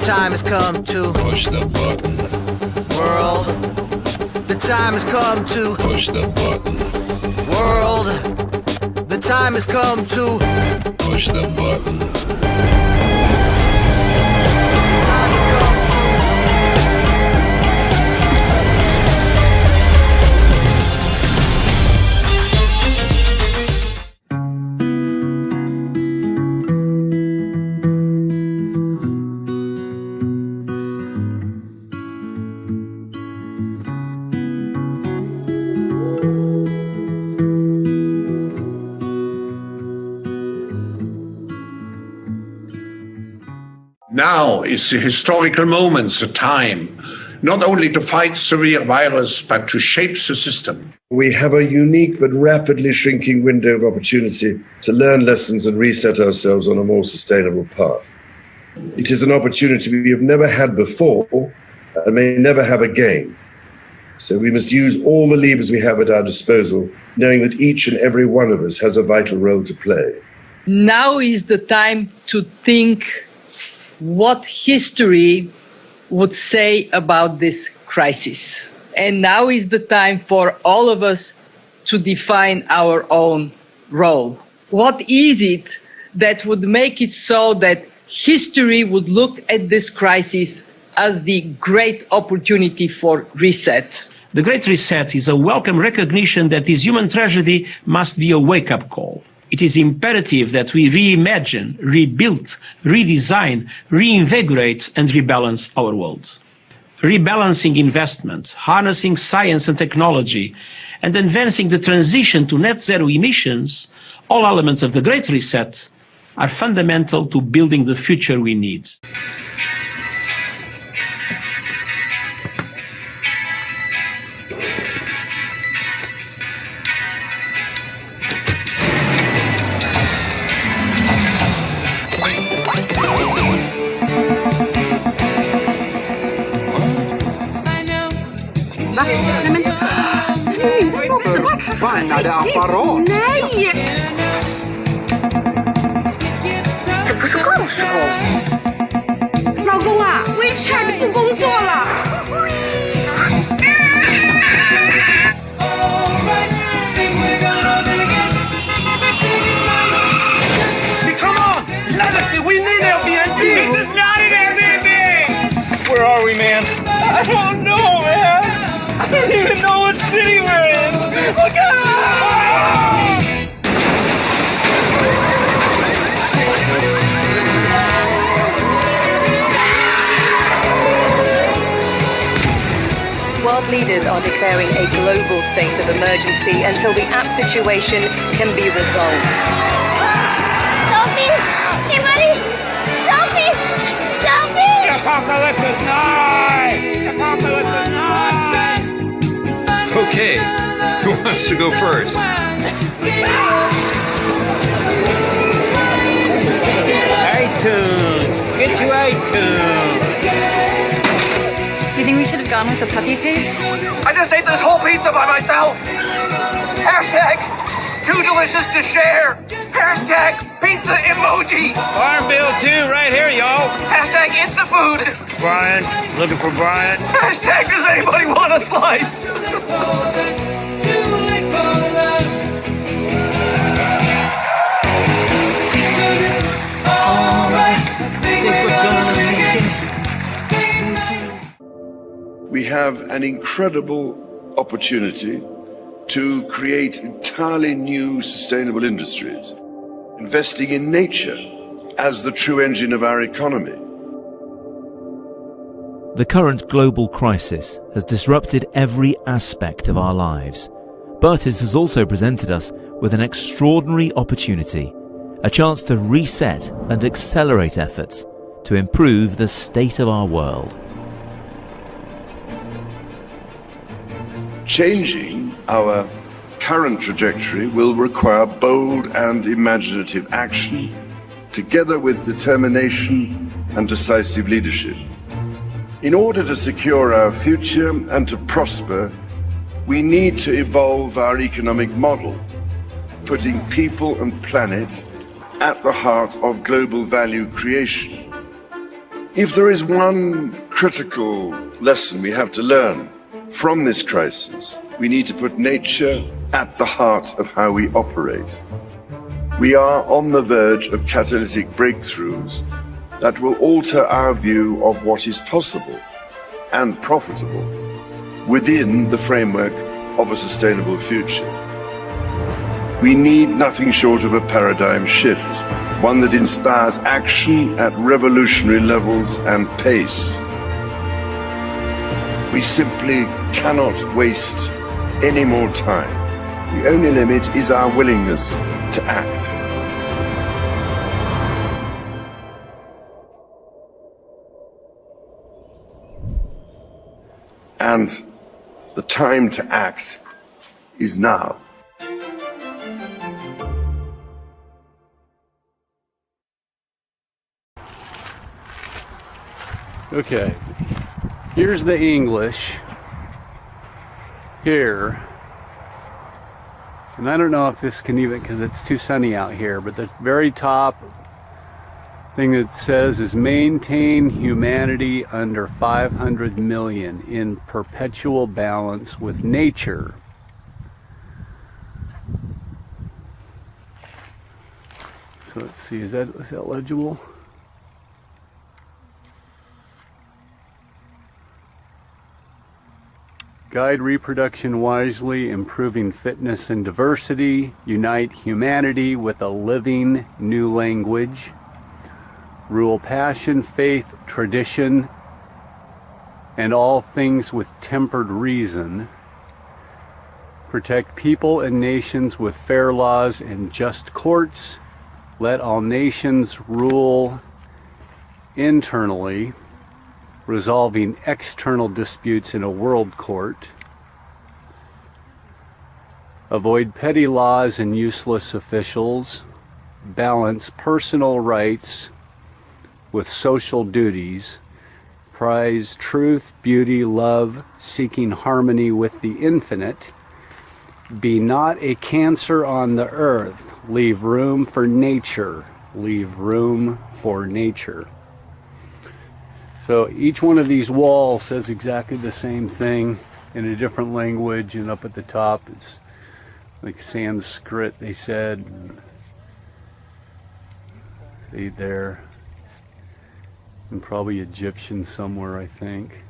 time has come to push the button. World, the time has come to Push the button. world. The time has come to Push the button. the time has come to Now is the historical moment, the time, not only to fight severe virus, but to shape the system. We have a unique but rapidly shrinking window of opportunity to learn lessons and reset ourselves on a more sustainable path. It is an opportunity we have never had before and may never have again. So we must use all the levers we have at our disposal, knowing that each and every one of us has a vital role to play. Now is the time to think what history would say about this crisis. And now is the time for all of us to define our own role. What is it that would make it so that history would look at this crisis as the great opportunity for reset? The Great Reset is a welcome recognition that this human tragedy must be a wake-up call. It is imperative that we reimagine, rebuild, redesign, reinvigorate, and rebalance our world. Rebalancing investment, harnessing science and technology, and advancing the transition to net zero emissions, all elements of the Great Reset, are fundamental to building the future we need. Nej!这不是够时候。老公啊 ，WeChat 不工作了。Come on, let us. We need Airbnb. This is not an Airbnb. Where are we, man? I don't know, man. I don't even know what city we're in. Look out! World leaders are declaring a global state of emergency until the app situation can be resolved. Selfies! Anybody? Selfies! Selfies! Apocalypse is nigh! Apocalypse is nigh! Okay, who wants to go first? iTunes! Get you iTunes! Do you think we should have gone with the puppy face? I just ate this whole pizza by myself! Hashtag too delicious to share! Hashtag pizza emoji! Farm bill 2 right here, y'all! Hashtag it's the food! Brian, looking for Brian. Hashtag does anybody want a slice? We have an incredible opportunity to create entirely new sustainable industries, investing in nature as the true engine of our economy. The current global crisis has disrupted every aspect of our lives, but it has also presented us with an extraordinary opportunity, a chance to reset and accelerate efforts to improve the state of our world. Changing our current trajectory will require bold and imaginative action, together with determination and decisive leadership. In order to secure our future and to prosper, we need to evolve our economic model, putting people and planet at the heart of global value creation. If there is one critical lesson we have to learn from this crisis, we need to put nature at the heart of how we operate. We are on the verge of catalytic breakthroughs that will alter our view of what is possible and profitable within the framework of a sustainable future. We need nothing short of a paradigm shift, one that inspires action at revolutionary levels and pace. We simply cannot waste any more time. The only limit is our willingness to act. And the time to act is now. Okay, here's the English here, and I don't know if this can even, because it's too sunny out here, but the very top thing that says is maintain humanity under 500 million in perpetual balance with nature. So let's see, is that legible? Guide reproduction wisely, improving fitness and diversity, unite humanity with a living new language, rule passion, faith, tradition, and all things with tempered reason, protect people and nations with fair laws and just courts, let all nations rule internally, resolving external disputes in a world court, avoid petty laws and useless officials, balance personal rights with social duties, prize truth, beauty, love, seeking harmony with the infinite, be not a cancer on the earth, leave room for nature, leave room for nature. So each one of these walls says exactly the same thing in a different language, and up at the top is like Sanskrit, they said. See there. And probably Egyptian somewhere, I think.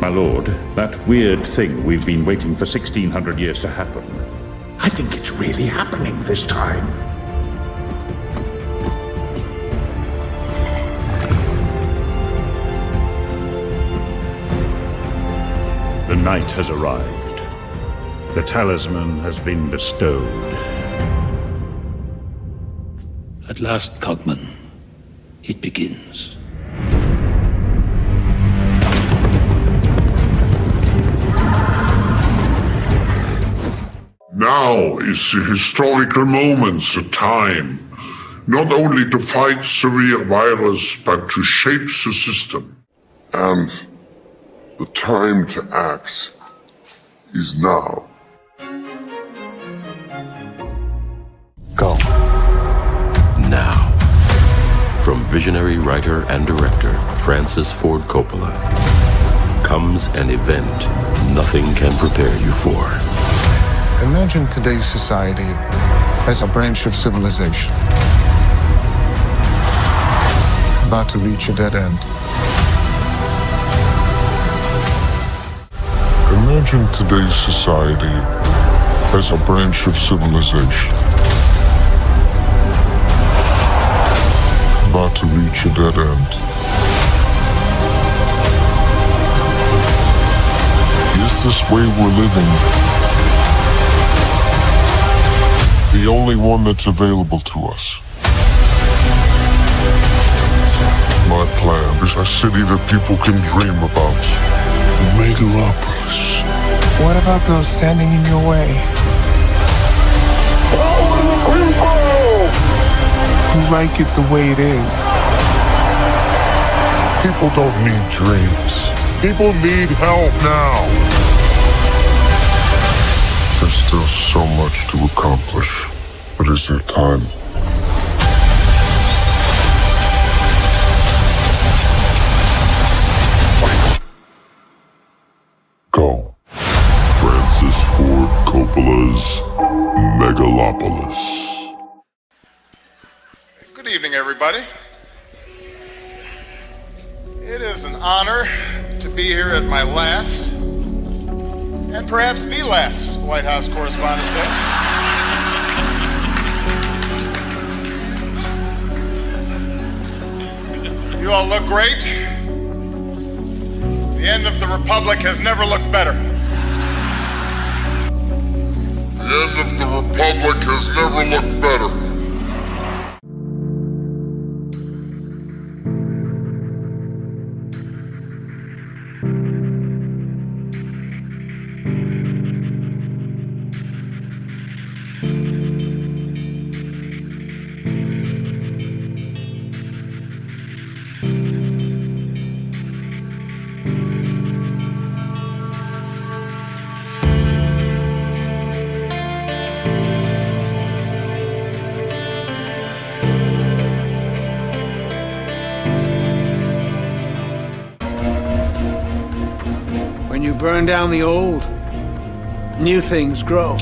My lord, that weird thing we've been waiting for 1600 years to happen. I think it's really happening this time. The night has arrived. The talisman has been bestowed. At last, Cogman, it begins. Now is the historical moment, the time, not only to fight severe virus, but to shape the system. And the time to act is now. Go. Now. From visionary writer and director Francis Ford Coppola comes an event nothing can prepare you for. Imagine today's society as a branch of civilization about to reach a dead end. Imagine today's society as a branch of civilization about to reach a dead end. Is this way we're living the only one that's available to us? My plan is a city that people can dream about. Megalopolis. What about those standing in your way? Who like it the way it is? People don't need dreams. People need help now. There's still so much to accomplish, but is there time? evening, everybody. It is an honor to be here at my last, and perhaps the last, White House Correspondents' Day. You all look great. The end of the Republic has never looked better. The end of the Republic has never looked better. When you burn down the old, new things grow.